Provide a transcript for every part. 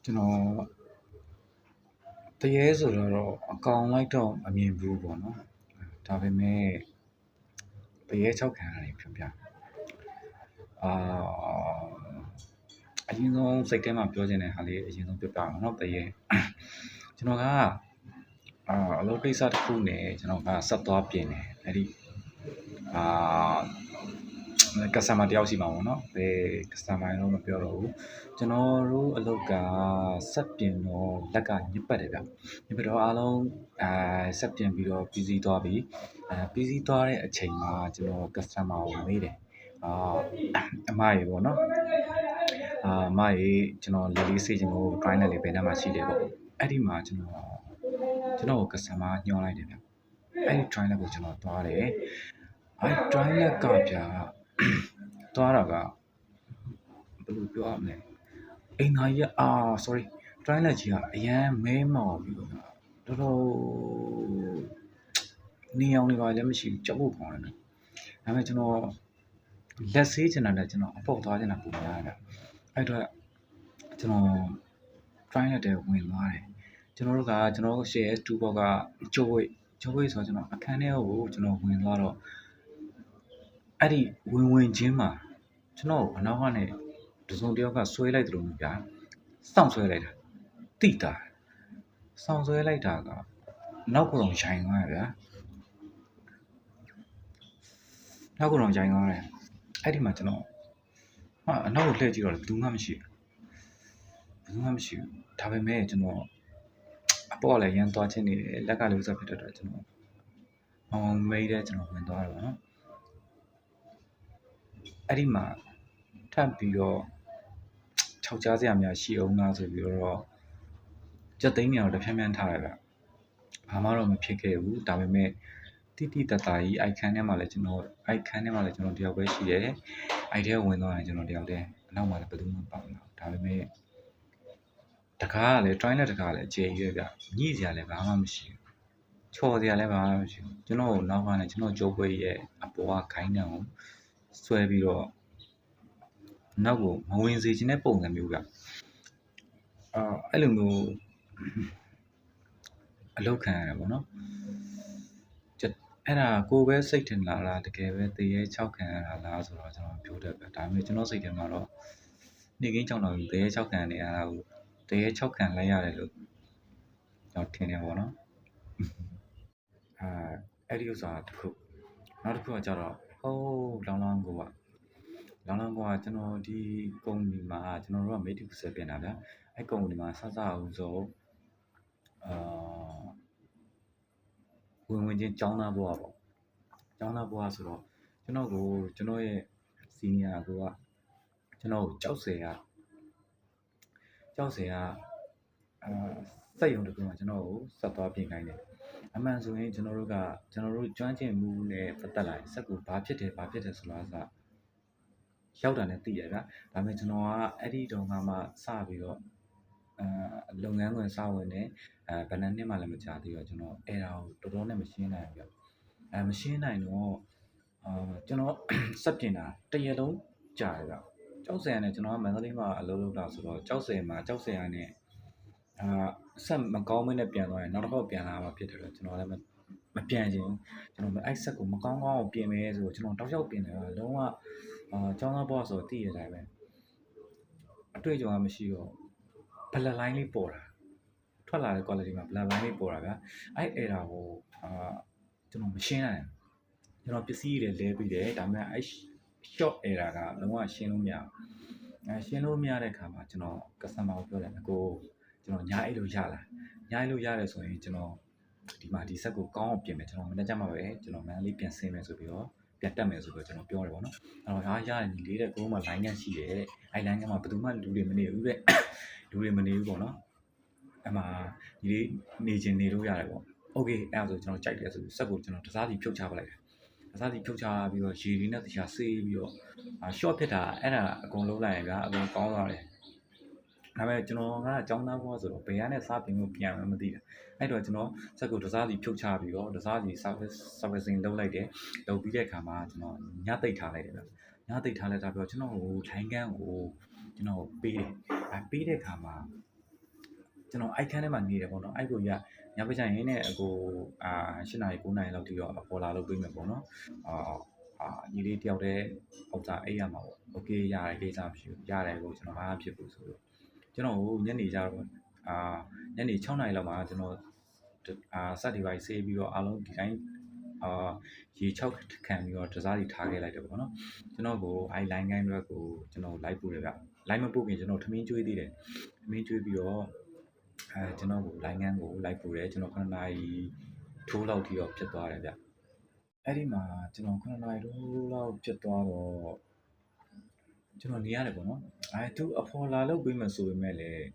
ကျွန်တော်တရေဆိုတော့အကောင်လိုက်တော့အမြင်ဘူးပေါ့နော်ဒါပေမဲ့တရေ6ခံရတယ်ဖြောပြအာအရင်ဆုံးစိတ်ထဲမှာပြောချင်တဲ့ဟာလေးအရင်ဆုံးပြောပြအောင်နော်တရေကျွန်တော်ကအလုပ်ကိစ္စတစ်ခုနဲ့ကျွန်တော်ကဆက်သွားပြင်တယ်အဲ့ဒီcustomer တယောက်ရှိမှာပေါ့နော်ဘယ် customer တော့မပြောတော့ဘူးကျွန်တော်တို့အလုပ်ကဆက်ပြင်တော့လက်ကညစ်ပတ်တယ်ဗျညစ်ပတ်တော့အားလုံးဆက်ပြင်ပြီးတော့ပြီးစီးသွားပြီပြီးစီးသွားတဲ့အချိန်မှာကျွန်တော် customer ကိုမေးတယ်အမရေပေါ့နော်အမရေကျွန်တော်လက်လေးစေးချင်လို့ try နဲ့လေးဘယ်နှမှာရှိတယ်ပေါ့အဲ့ဒီမှာကျွန်တော်ကို customer ညှောလိုက်တယ်ဗျအဲ့ဒီ try လက်ကိုကျွန်တော်သွားတယ်အဲ့ try လက်ကဗျာသွားတာကဘယ်လိုပြောရမလဲအိမ်သားကြီးsorry try လက်ကြီးကအရန်မဲမော်ပြီးတော့တော်တော်နေအောင်နေပါလည်းမရှိဘူးကြောက်ဖို့ကောင်းတယ်ဒါပေမဲ့ကျွန်တော်လက်ဆေးချင်တာနဲ့ကျွန်တော်အပေါက်သွားချင်တာပုံများတယ်အဲ့တော့ကျွန်တော် try လက်တဲ့ဝင်သွားတယ်ကျွန်တော် share 2 ဘောက်ကဂျိုးဝိတ်ဆိုတော့ကျွန်တော်အခန်းထဲကိုကျွန်တော်ဝင်သွားတော့အဲ့ဒီဝင်ချင်းမှာကျွန်တော်အနောက်ကနေတစုံတယောက်ကဆွဲလိုက်တယ်လို့မျိုးဗျာစောင့်ဆွဲလိုက်တာတိတာစောင့်ဆွဲလိုက်တာကနောက်ကတော့ရိုင်သွားရဗျာနောက်ကတော့ရိုင်သွားတယ်အဲ့ဒီမှာကျွန်တော်အနောက်ကိုလှည့်ကြည့်တော့ဘယ်သူမှမရှိဘူးဒါပေမဲ့ကျွန်တော်အပေါ်လည်းရန်သွားချင်းနေတယ်လက်ကလည်းဥစားဖြစ်တော့ကျွန်တော်မေးတယ်ကျွန်တော်ဝင်သွားတယ်ပေါ့နော်အဲ့ဒီမှာထပ်ပြီးတော့ခြောက်ကြားစရာများရှိအောင်လားဆိုပြီးတော့ကြက်သိန်းနေအောင်တစ်ဖြန်းဖြန်းထားရဗျဘာမှတော့မဖြစ်ခဲ့ဘူးဒါပေမဲ့တိတတာကြီးအိုက်ခန်းထဲမှာလည်းကျွန်တော်တယောက်ပဲရှိတယ်အိုက်ထဲဝင်သွားရင်ကျွန်တော်တယောက်တည်းအနောက်မှာလည်းဘယ်သူမှပါမလာဒါပေမဲ့တကားကလည်း try လက်တကားလည်းအကျေကြီးပဲဗျညှိစရာလည်းဘာမှမရှိဘူးချော်စရာလည်းဘာမှမရှိဘူးကျွန်တော်ကိုနောက်ကနေကျွန်တော်ကြိုးပွေးရဲ့အပေါ်ကခိုင်းတံကိုဆွဲပြီးတော့နောက်ကိုမဝင်စေချင်တဲ့ပုံစံမျိုးဗျအဲ့လိုမျိုးအလောက်ခံရတယ်ပေါ့နော်အဲ့ဒါကိုပဲစိတ်ထင်လာတာတကယ်ပဲတရေ6ခံရတာလားဆိုတော့ကျွန်တော်ပြောတတ်ပဲဒါပေမဲ့ကျွန်တော်စိတ်ထဲမှာတော့နေကင်းကြောင်တော့တရေ6ခံနေရတာကိုတရေ6ခံလိုက်ရတယ်လို့ကျွန်တော်ထင်တယ်ပေါ့နော်အဲ့ဒီဥစ္စာတစ်ခုနောက်တစ်ခုကကြတော့လောင်းလောင်းကိုကကျွန်တော်ဒီကုမ္ပဏီမှာကျွန်တော်တို့က Mate ဆက်ပြင်တာဗျာအဲ့ကုမ္ပဏီမှာစအောင်ဆိုဝင်ချင်းចောင်းသားဘွားပေါ့ចောင်းသားဘွားဆိုတော့ကျွန်တော်ရဲ့ senior ကကျွန်တော်ကိုကြောက်စရာစက်ရုံတခုမှာကျွန်တော်ကိုဆက်သွားပြင်ခိုင်းတယ်အမှန်ဆိုရင်ကျွန်တော်တို့ကျွမ်းကျင်မှုနဲ့ပတ်သက်လာရင်စက်ကိုဘာဖြစ်တယ်ဆိုတော့ရောက်တာနဲ့သိရဗျာဒါပေမဲ့ကျွန်တော်ကအဲ့ဒီတုန်းကမှစပြီးတော့လုပ်ငန်းခွင်စဝင်နေဘယ်နှစ်မှလည်းမကြာသေးတော့ကျွန်တော်အဲ့ဒါကိုတော်တော်နဲ့မရှင်းနိုင်ဘူးဗျမရှင်းနိုင်တော့ကျွန်တော်စက်ပြင်တာတရက်လုံးကြာရဗျကြောက်စရာနဲ့ကျွန်တော်ကမန္တလေးမှာအလုပ်လုပ်တာဆိုတော့ကြောက်စရာနဲ့ဆက်မကောင်းမင်းနဲ့ပြန်သွားရင်နောက်တစ်ခေါက်ပြန်လာမှာဖြစ်တယ်တော့ကျွန်တော်လည်းမပြန်ချင်ဘူးကျွန်တော်အဲ့ဆက်ကိုမကောင်းအောင်ပြင်မယ်ဆိုကျွန်တော်တောက်လျှောက်ပြင်တယ်လုံးဝကျောင်းသားဘွားဆိုတည်ရတိုင်းပဲအတွေ့အကြုံကမရှိတော့ဘလက်လိုင်းလေးပေါ်တာထွက်လာတဲ့ quality မှာဘလက်လိုင်းလေးပေါ်တာဗျာအဲ့ဒါကိုကျွန်တော်မရှင်းနိုင်ဘူးကျွန်တော်ပစ္စည်းတွေလဲပြီးတယ်ဒါပေမဲ့အဲ့ short error ကလုံးဝရှင်းလို့မရဘူးရှင်းလို့မရတဲ့အခါမှာကျွန်တော် customer ကိုပြောတယ်ကိုကျွန်တော်ညာအိတ်လို့ရလားညာအိတ်လို့ရတယ်ဆိုရင်ကျွန်တော်ဒီဆက်ကိုကောင်းအောင်ပြင်မယ်ကျွန်တော်မနေ့ကမှပဲကျွန်တော်မန္တလေးပြန်ဆင်းမယ်ဆိုပြီးတော့ပြန်တက်မယ်ဆိုပြီးတော့ကျွန်တော်ပြောတယ်ပေါ့နော်အဲ့တော့ရတယ်ညီလေးတဲ့ကိုမှ line ရှိတယ်တဲ့အဲ့ line မှာဘယ်သူမှလူတွေမနေဘူးတဲ့လူတွေမနေဘူးပေါ့နော်အဲ့မှာညီလေးနေချင်နေလို့ရတယ်ပေါ့โอเคအဲ့ဒါဆိုကျွန်တော်ကြိုက်တယ်ဆိုပြီးဆက်ကိုကျွန်တော်တစားစီဖြုတ်ချပလိုက်တယ်တစားစီဖြုတ်ချပြီးတော့ရေလေးနဲ့တရားဆေးပြီးတော့ short ဖြစ်တာအဲ့ဒါအကုန်လုံးလိုက်ရင်ဗျာအကုန်ကောင်းသွားတယ်ဒါပေမဲ့ကျွန်တော်ကအကြောင်းသားဘွားဆိုတော့ဘယ်ကနေစားပြင်လို့ပြန်မှမသိတာအဲ့တော့ကျွန်တော်စက်ကိုတစားစီဖြုတ်ချပြီးတော့တစားစီ servicing လုပ်လိုက်တယ်လုပ်ပြီးတဲ့အခါမှာကျွန်တော်ညသိပ်ထားလိုက်တယ်ဗျညသိပ်ထားလိုက်တာပြီးတော့ကျွန်တော်ဟိုလိုင်းကန်းကိုကျွန်တော်ပေးတယ်ပေးတဲ့အခါမှာ ကျွန်တော်အိုက်ခန်းထဲမှာနေတယ်ပေါ့နော်အိုက်ကိုရညဘက်ကျရင်နဲ့အကို8နာရီ9နာရီလောက်ထိတော့အပေါ်လာလို့ပြေးမယ်ပေါ့နော်ညီလေးတယောက်တည်းဥစ္စာအိပ်ရမှာပေါ့โอเคရတယ်ကိစ္စမရှိဘူးရတယ်ကိုကျွန်တော်အားဖြစ်ဘူးဆိုတော့ကျွန်တော်ညနေကြတော့ညနေ6နာရီလောက်မှာကျွန်တော်စက်ဒီပိုင်းဆေးပြီးတော့အားလုံးဒီတိုင်းရေ6ခံပြီးတော့တစားစီထားခဲ့လိုက်တယ်ပေါ့နော်ကျွန်တော်ကိုလိုင်းကိုင်းအတွက်ကိုကျွန်တော်လိုက်ပို့တယ်ဗျလိုင်းမပို့ခင်ကျွန်တော်ထမင်းကျွေးသေးတယ်ထမင်းကျွေးပြီးတော့ကျွန်တော်ကိုလိုင်းငန်းကိုလိုက်ပို့တယ်ကျွန်တော်9နာရီထိုးလောက်ထိတော့ဖြစ်သွားတယ်ဗျအဲ့ဒီမှာကျွန်တော်9နာရီလောက်ဖြစ်သွားတော့ကျွန်တော်နေရတယ်ပေါ့နော်သူအဖော်လာလုပ်ပေးမှဆိုပေမဲ့လည်း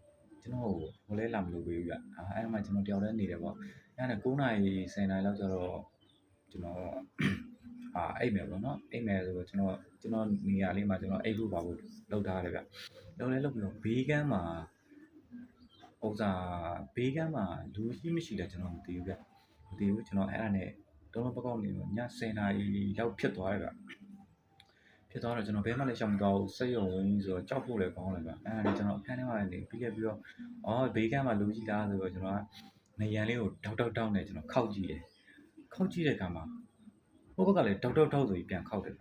ကျွန်တော်ဟိုလဲလာမလုပ်ပေးဘူးဗျအဲ့မှာကျွန်တော်တယောက်တည်းနေတယ်ပေါ့အဲ့ဒါ9နာရီ10နာရီလောက်ကျတော့ကျွန်တော်အိပ်မယ်ပေါ့နော်အိပ်မယ်ဆိုတော့ကျွန်တော်နေရာလေးမှာကျွန်တော်အိပ်ဖို့ပါဖို့လုပ်ထားရတယ်ဗျလုပ်ပြီးတော့ဘေးကမ်းမှာဥစ္စာဘေးကမ်းမှာလူရှိမရှိလဲကျွန်တော်မသိဘူးဗျမသိဘူးကျွန်တော်အဲ့ဒါနဲ့တော့ပကောက်နေတော့ည10နာရီလောက်ဖြစ်သွားတယ်ဗျဖြစ်သွားတော့ကျွန်တော်ဘဲမှလည်းရှောင်မသွားဘူးစိတ်ယုံဝင်ဆိုတော့ကြောက်ဖို့လည်းကောင်းတယ်ဗျအဲ့ဒါနဲ့ကျွန်တော်အခန်းထဲမှာနေပြီးခဲ့ပြီးတော့ဘေးကမ်းမှာလူကြီးလားဆိုတော့ကျွန်တော်ကနေရန်လေးကိုတောက်နဲ့ကျွန်တော်ခောက်ကြည့်တယ်ခောက်ကြည့်တဲ့အခါမှာဟိုဘက်ကလည်းတောက်ဆိုပြီးပြန်ခောက်တယ်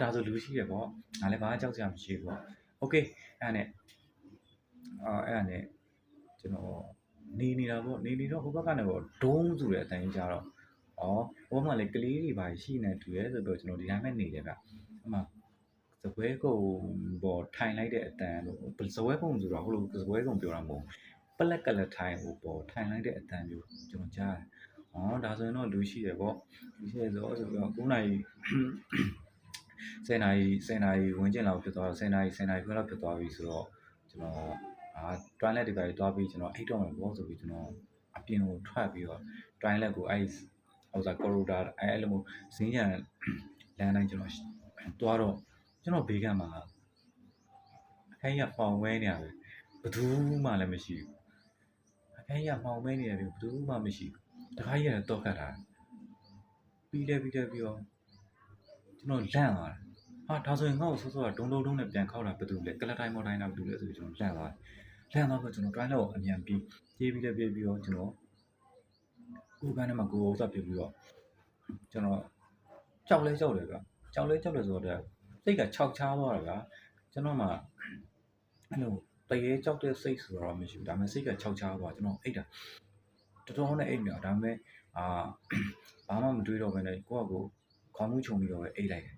ဒါဆိုလူရှိတယ်ပေါ့ငါလည်းဘာကြောက်စရာမရှိဘူးပေါ့โอเคအဲ့ဒါနဲ့ကျွန်တော်နေနေတာပေါ့နေတော့ဟိုဘက်ကနေတော့ဒုံးဆိုတဲ့အတန်ကြီးကြတော့ဟိုဘက်မှာလည်းကလေးတွေပါရှိနေတူရဲဆိုတော့ကျွန်တော်ဒီတိုင်းပဲနေတယ်ဗျအမှစပွဲကုံပေါ်ထိုင်လိုက်တဲ့အတန်လို့စပွဲကုံဆိုတော့ဟိုလိုစပွဲကုံပြောတာမဟုတ်ပလက်ကလထိုင်ဟိုပေါ်ထိုင်လိုက်တဲ့အတန်မျိုးကျွန်တော်ကြားတယ်ဒါဆိုရင်တော့လူရှိတယ်ပေါ့လူရှိတယ်ဆိုတော့9နာရီ10နာရီဝင်ကျင်လောက်ဖြစ်သွားတော့10နာရီခွဲလောက်ဖြစ်သွားပြီဆိုတော့ကျွန်တော်toilet တွေပဲသွားပြီးကျွန်တော်အိတ်တော့မယ်ပေါ့ဆိုပြီးကျွန်တော်အပြင်ကိုထွက်ပြီးတော့ toilet ကိုအဲ့ဥစား corridor အဲ့လိုမျိုးဈေးရန်လမ်းတိုင်းကျွန်တော်သွားတော့ကျွန်တော်ဘေးကမှာအခန်းကြီးကပေါင်ဝဲနေရတယ်ဘယ်သူမှလည်းမရှိဘူးအခန်းကြီးကပေါင်ဝဲနေတယ်ဘယ်သူမှမရှိဘူးတခါကြီးကတော့ခတ်တာပြီးတော့ကျွန်တော်လန့်သွားတယ်ဒါဆိုရင်ငါ့ကိုစောဒုံနဲ့ပြန်ခောက်တာဘယ်သူလဲကလတိုင်းမော်တိုင်းတာဘယ်သူလဲဆိုပြီးကျွန်တော်လန့်သွားတယ်လန့်သွားတော့ကျွန်တော် toilet ကိုအမြန်ပြေးပြီးတော့ကျွန်တော်ကိုယ်ကန်းထဲမှာကိုယ်ဥစ္စာပြေးပြီးတော့ကျွန်တော်ကြောက်တယ်ဗျကြောက်လဲဆိုတော့စိတ်ကခြောက်ချားသွားတာဗျာကျွန်တော်မှအဲ့လိုတရေကြောက်တဲ့စိတ်ဆိုတော့မရှိဘူးဒါပေမဲ့စိတ်ကခြောက်ချားသွားကျွန်တော်အိတ်တာတော်တော်နဲ့အိတ်နေတာဒါပေမဲ့ဘာမှမတွေးတော့ဘဲနဲ့ကိုယ့်အကိုခေါင်းမူးချုံပြီးတော့ပဲအိတ်လိုက်တယ်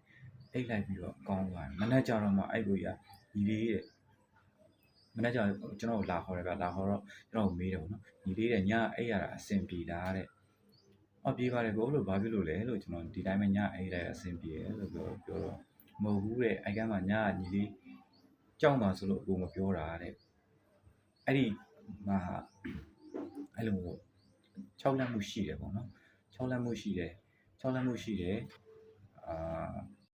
အိတ်လိုက်ပြီးတော့ကောင်းသွားတယ်မနေ့ကျတော့မှအဲ့ကိုကြီးညီလေးတဲ့မနေ့ကျကျွန်တော်လာခေါ်တယ်ဗျလာခေါ်တော့ကျွန်တော်မေးတယ်ပေါ့နော်ညီလေးတဲ့ညအိတ်ရတာအဆင်ပြေလားတဲ့ပြေးပါတယ်ကိုလို့ဘာဖြစ်လို့လဲလို့ကျွန်တော်ဒီတိုင်းပဲညအိတ်လိုက်အဆင်ပြေတယ်လို့ပြောတော့မဟုတ်ဘူးတဲ့အိုက်ကမ်းမှာညညီလေးကြောက်မှာဆိုလို့အကိုမပြောတာတဲ့အဲ့ဒီမှာအဲ့လို6လက်မှုရှိတယ်ပေါ့နော်6လက်မှုရှိတယ်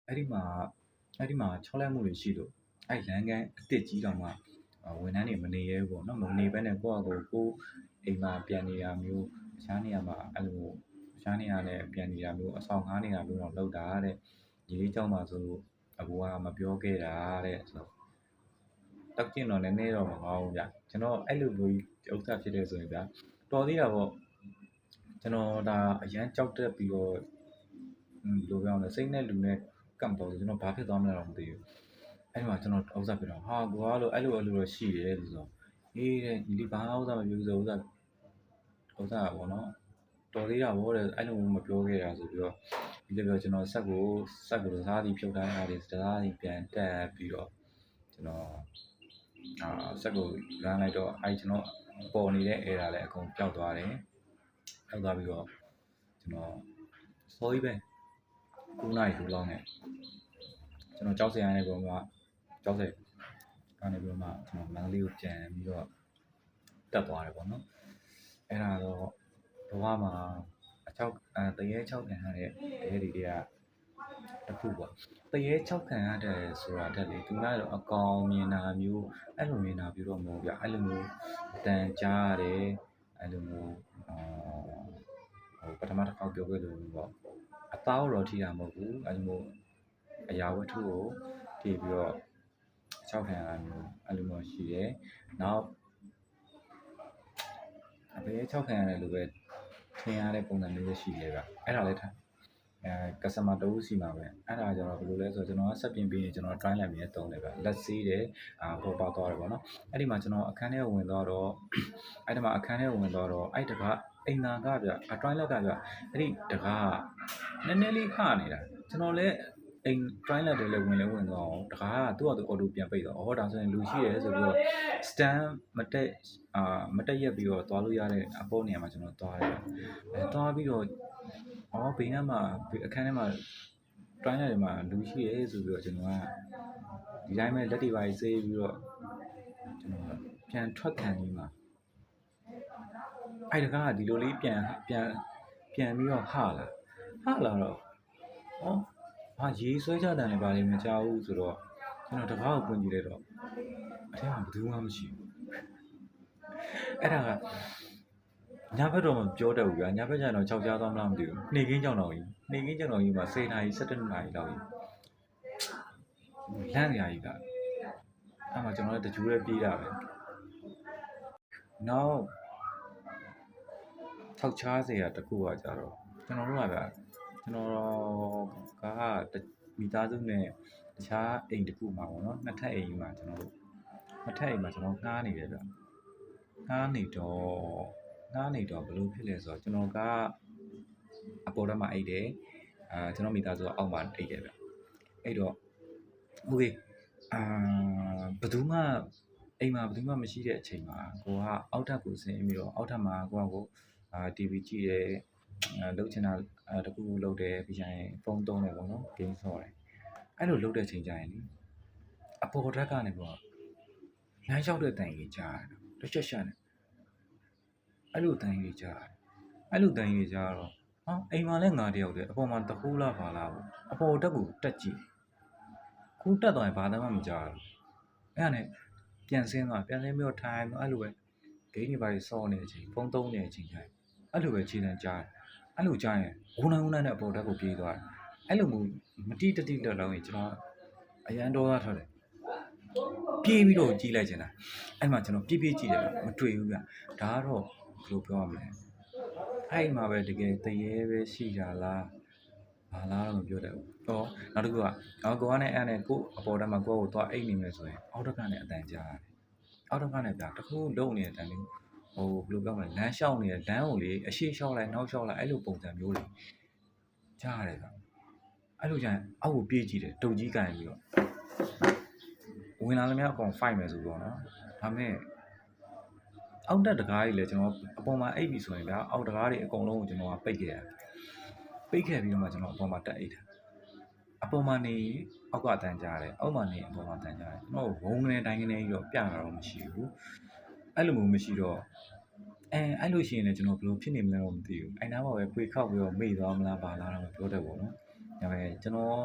အဲ့ဒီမှာ6လက်မှုတွေရှိလို့အဲ့လမ်းကန်းအစ်စ်ကြီးတောင်မှဝန်ထမ်းတွေမနေရဲဘူးပေါ့နော်မနေဘဲနဲ့ကိုအိမ်မှာပြန်နေတာမျိုးတခြားနေရာမှာအဲ့လိုတခြားနေရာနဲ့ပြန်နေတာမျိုးအဆောင်ငားနေတာမျိုးတော့လောက်တာတဲ့ညီလေးကြောက်မှာဆိုအကူကမပြောခဲ့တာတဲ့ဆိုတော့တောက်ကျင်တော့နည်းနည်းတော့မကောင်းဘူးဗျကျွန်တော်အဲ့လိုမျိုးဥစ္စာဖြစ်တယ်ဆိုရင်ဗျတော်သေးတာပေါ့ကျွန်တော်ဒါအရန်ကြောက်တက်ပြီးတော့လိုပြောင်းလဲစိတ်နဲ့လူနဲ့ကပ်တော့ကျွန်တော်ဘာဖြစ်သွားမလဲတော့မသိဘူးအဲ့မှာကျွန်တော်ဥစ္စာပြတော့ဟာကွာလို့အဲ့လိုတော့ရှိတယ်လို့ဆိုတော့အေးတဲ့ဒီဘာဥစ္စာမပြောဆိုဥစ္စာပေါ့နော်တော်သေးတာဗောတဲ့အဲ့လိုမပြောခဲ့တာဆိုပြီးတော့ဒီလိုပြောကျွန်တော်ဆက်ကိုစားသည်ဖြုတ်တိုင်းအားတွေစားသည်ပြန်တက်ပြီးတော့ကျွန်တော်ဆက်ကိုလမ်းလိုက်တော့အဲ့ကျွန်တော်ပေါ်နေတဲ့အဲဒါလည်းအကုန်ပျောက်သွားတယ်ပျောက်သွားပြီးတော့ကျွန်တော်စောကြီးပဲ9နာရီထိုးလောက်နဲ့ကျွန်တော်ကြောက်စရာနဲ့ပုံကကြောက်စရာကနေပြီးတော့မှကျွန်တော်မန္တလေးကိုပြန်ပြီးတော့တက်သွားတယ်ပေါ့နော်အဲ့ဒါတော့ဘဝမှာတရေ6ခံရတဲ့တဲတွေကတခုပေါ့တရေ6ခံရတဲ့ဆိုတာတက်လေသူကတော့အကောင်မြင်တာမျိုးအဲ့လိုမြင်တာပြီးတော့မဟုတ်ဗျအဲ့လိုမျိုးတန်ကြားရတယ်အဲ့လိုမျိုးပထမတစ်ခေါက်ပြောခဲ့လို့ပေါ့အသားတော့ထိတာမဟုတ်ဘူးအဲ့လိုမျိုးအရာဝတ္ထုကိုထိပြီးတော့6ခံရတာမျိုးအဲ့လိုမျိုးရှိတယ်နောက် ဘယ်6ခံရတယ်လို့ပဲထင်ရတဲ့ပုံစံမျိုးရှိတယ်ဗျအဲ့ဒါလည်းထားcustomer တူစီမှာပဲအဲ့ဒါကြတော့ဘယ်လိုလဲဆိုတော့ကျွန်တော်ကဆက်ပြင်ပြီးရင်ကျွန်တော် try လိုက်ပြီးတုံးတယ်ဗျလက်စေးတယ်ပေါ်ပေါက်သွားတယ်ပေါ့နော်အဲ့ဒီမှာကျွန်တော်အခန်းထဲဝင်သွားတော့အဲ့ဒီမှာအခန်းထဲဝင်သွားတော့အဲ့တကားအိမ်သာကဗျtry လောက်ကဗျအဲ့ဒီတကားနည်းနည်းလေးခနေတာကျွန်တော်လည်းအိမ် try လက်တွေလည်းဝင်သွားအောင်တကားကသူ့ဟာသူ auto ပြန်ပိတ်တော့ဒါဆိုရင်လူရှိတယ်ဆိုပြီးတော့ stand မတက်ရက်ပြီးတော့သွားလို့ရတဲ့အပေါ်နေရာမှာကျွန်တော်သွားတယ်သွားပြီးတော့ဘေးနားမှာအခန်းထဲမှာ try လိုက်တယ်မှာလူရှိရဲဆိုပြီးတော့ကျွန်တော်ကဒီတိုင်းပဲလက်တွေပါစေးပြီးတော့ကျွန်တော်ပြန်ထွက်ခံပြီးမှအဲ့တကားကဒီလိုလေးပြန်ပြီးတော့ဟလာတော့ရေးဆွဲကြတယ်လည်းပါလိမ့်မကြောက်ဘူးဆိုတော့ကျွန်တော်တကားကိုပွင့်ကြည့်လိုက်တော့အထက်မှာဘယ်သူမှမရှိဘူးအဲ့ဒါကညဘက်တော့မပြောတတ်ဘူးဗျာညဘက်ကျတော့ကြောက်ကြသွားမလားမသိဘူးနေကင်းကြောင်တော်ကြီးမှာ10နာရီ17နာရီလောက်ကြီးလန့်နေရကြီးကအဲ့မှာကျွန်တော်လည်းတကြူးလည်းပြေးတာပဲနောက်ထောက်ချားစရာတခုကကြတော့ကျွန်တော်တို့ကဗျာကျွန်တော်ကမိသားစုနဲ့တခြားအိမ်တစ်ခုမှာပေါ့နော်နှစ်ထပ်အိမ်မှာကျွန်တော်ငှားနေတယ်ဗျငှားနေတော့ဘယ်လိုဖြစ်လဲဆိုတော့ကျွန်တော်ကအပေါ်ထဲမှာအိတ်တယ်ကျွန်တော်မိသားစုကအောက်မှာအိတ်တယ်ဗျအဲ့တော့โอเคဘယ်သူမှအိမ်မှာဘယ်သူမှမရှိတဲ့အချိန်မှာကိုကအောက်ထပ်ကိုဆင်းပြီးတော့အောက်ထပ်မှာကိုTV ကြည့်တယ်လုပ်ချင်တာတခုလုပ်တယ်ပြီးရင်ဖုန်းသုံးတယ်ပေါ့နော် game ဆော့တယ်အဲ့လိုလုပ်တဲ့ချိန်ကျရင်လေအပေါ်ဓာတ်ကနေပေါ့လမ်းလျှောက်တဲ့တိုင်ကြီးကြားတယ်တစ်ချက်ရှက်နေအဲ့လိုတိုင်ကြီးကြားတော့အိမ်မှာလည်းငါတယောက်တည်းအပေါ်မှာတခုလားပါလားပေါ့အပေါ်တက်ကိုတက်ကြည့်ခုတက်သွားရင်ဘာမှမကြားဘူးအဲ့ဒါနဲ့ပြန်ဆင်းပြီးတော့ထိုင်အဲ့လိုပဲဂိမ်းတွေပါဆော့နေတဲ့အချိန်ဖုန်းသုံးနေတဲ့အချိန်ကျရင်အဲ့လိုပဲခြေတန်းကြားတယ်အဲ့လိုကြားရင်ဝုန်းနဲ့အပေါ်ဓာတ်ကိုပြေးသွားတယ်အဲ့လိုမျိုးမတိတတိလောက်ရင်ကျွန်တော်အရန်တော်သားထားတယ်ပြေးပြီးတော့ကြည့်လိုက်ချင်တာအဲ့မှာကျွန်တော်ပြေးကြည့်တယ်မတွေ့ဘူးဗျဒါကတော့ဘယ်လိုပြောရမလဲအဲ့မှာပဲတကယ်တရေပဲရှိတာလားဘာလားတော့မပြောတတ်ဘူးနောက်တစ်ခုကကိုကနဲ့အဲ့နဲ့ကိုအပေါ်ဓာတ်မှာကိုသွားအိတ်နေမယ်ဆိုရင်အောက်ဓာတ်ကနေအတန်ကြားတယ်အောက်ဓာတ်ကနေဗျတခုလုံးနေတဲ့အတန်လေးဘယ်လိုပြောမလဲလမ်းလျှောက်နေတဲ့လမ်းကိုလေအရှိလျှောက်လိုက်နောက်လျှောက်လိုက်အဲ့လိုပုံစံမျိုးတွေကြားရတယ်ဗျအဲ့လိုကြရင်အောက်ကိုပြေးကြည့်တယ်တုတ်ကြီးကန်ပြီးတော့ဝင်လာသမျှအကောင် fight မယ်ဆိုတော့နော်ဒါမဲ့အောက်တက်တကားကြီးလည်းကျွန်တော်အပေါ်မှာအိတ်ပြီဆိုရင်ဗျာအောက်တကားတွေအကုန်လုံးကိုကျွန်တော်ကပိတ်ခဲ့ပြီးတော့မှကျွန်တော်အပေါ်မှာတက်အိတ်တာအပေါ်မှာနေအောက်ကအတန်ကြားတယ်အောက်မှာနေအပေါ်မှာတန်ကြားတယ်ကျွန်တော်ဝုန်းကနေတိုင်းကနေပြီးတော့ပြတာတော့မရှိဘူးအဲ့လိုမျိုးမရှိတော့အဲ့လိုရှိရင်လည်းကျွန်တော်ဘယ်လိုဖြစ်နေမလဲတော့မသိဘူးအဲ့နားမှာပဲဖွေခောက်ပြီးတော့မေ့သွားမလားပါလားတော့ပြောတတ်ဘူးနော်ဒါပေမဲ့ကျွန်တော်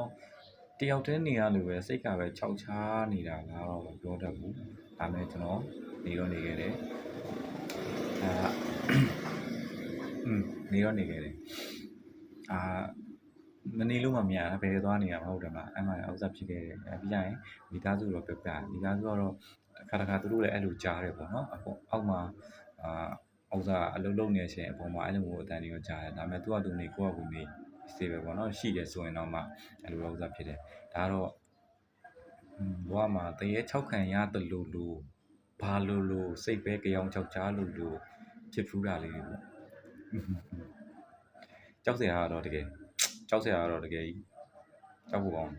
တယောက်တည်းနေရလို့ပဲစိတ်ကပဲခြောက်ချားနေတာလားတော့မပြောတတ်ဘူးဒါပေမဲ့ကျွန်တော်နေခဲ့တယ်နေခဲ့တယ်မနေလို့မမြင်ဘယ်သွားနေရမှာဟုတ်တယ်မလားအဲ့မှာဥစ္စာဖြစ်ခဲ့တယ်ပြီးကြရင်မိသားစုတော့ပြပြမိသားစုကတော့တစ်ခါသူတို့လည်းအဲ့လိုကြားတယ်ပေါ့နော်အောက်မှာဥစ္စာအလုံးလုံးနေရှင်အပေါ်မှာအဲ့လိုမျိုးအတန်တွေရောကြားတယ်ဒါပေမဲ့သူကသူနေကိုယ့်အကူနေစေပဲပေါ့နော်ရှိတယ်ဆိုရင်တော့မှအဲ့လိုဥစ္စာဖြစ်တယ်ဒါတော့ဘဝမှာတရေ6ခံရတယ်လို့ဘာလို့စိတ်ပဲကြောင်ချောက်ချားလို့ဖြစ်ဖူးတာလေးတွေပေါ့ကြောက်စရာကတော့တကယ်ကြီးကြောက်ဖို့ကောင်း